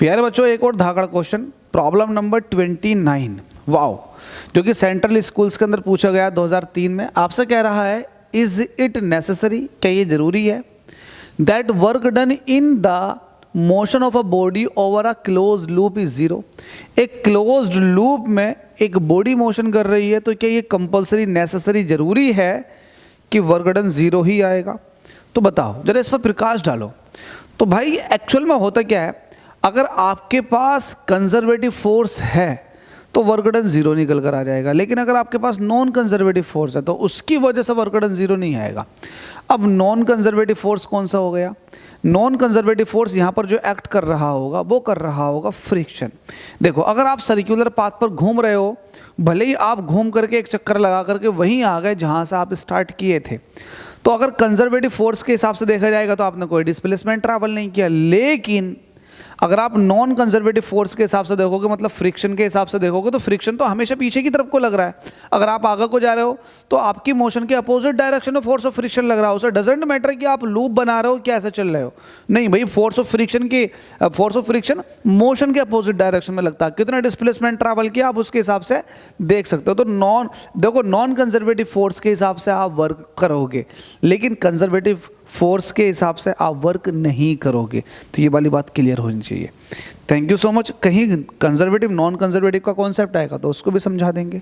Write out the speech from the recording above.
प्यारे बच्चों, एक और धाकड़ क्वेश्चन, प्रॉब्लम नंबर 29, वाओ, जो कि सेंट्रल स्कूल्स के अंदर पूछा गया 2003 में। आपसे कह रहा है, इज इट नेसेसरी, क्या ये जरूरी है, that work done in the motion of a body over a close loop is zero. एक क्लोज्ड लूप में एक बॉडी मोशन कर रही है, तो क्या ये कंपल्सरी नेसेसरी जरूरी है कि वर्क डन जीरो ही आएगा? तो बताओ जरा, इस पर प्रकाश डालो। तो भाई एक्चुअल में होता क्या है, अगर आपके पास कंजर्वेटिव फोर्स है तो वर्क डन जीरो निकल कर आ जाएगा, लेकिन अगर आपके पास नॉन कंजर्वेटिव फोर्स है तो उसकी वजह से वर्क डन जीरो नहीं आएगा। अब नॉन कंजर्वेटिव फोर्स कौन सा हो गया? नॉन कंजर्वेटिव फोर्स यहाँ पर जो एक्ट कर रहा होगा वो कर रहा होगा फ्रिक्शन। देखो, अगर आप सर्कुलर पाथ पर घूम रहे हो, भले ही आप घूम करके एक चक्कर लगा करके वहीं आ गए जहाँ से आप स्टार्ट किए थे, तो अगर कंजर्वेटिव फोर्स के हिसाब से देखा जाएगा तो आपने कोई डिस्प्लेसमेंट ट्रैवल नहीं किया। लेकिन अगर आप नॉन कंजर्वेटिव फोर्स के हिसाब से देखोगे, मतलब फ्रिक्शन के हिसाब से देखोगे, तो फ्रिक्शन तो हमेशा पीछे की तरफ को लग रहा है। अगर आप आगे को जा रहे हो तो आपकी मोशन के अपोजिट डायरेक्शन में फोर्स ऑफ फ्रिक्शन लग रहा है। उसे डजेंट मैटर कि आप लूप बना रहे हो क्या ऐसे चल रहे हो, नहीं भाई, फोर्स ऑफ फ्रिक्शन मोशन के अपोजिट डायरेक्शन में लगता है। कितना डिस्प्लेसमेंट ट्रैवल किया आप उसके हिसाब से देख सकते हो। तो नॉन कंजर्वेटिव फोर्स के हिसाब से आप वर्क करोगे, लेकिन कंजर्वेटिव फोर्स के हिसाब से आप वर्क नहीं करोगे। तो ये वाली बात क्लियर होनी चाहिए। Thank you so much. कहीं कंजर्वेटिव नॉन कंजर्वेटिव का कॉन्सेप्ट आएगा तो उसको भी समझा देंगे।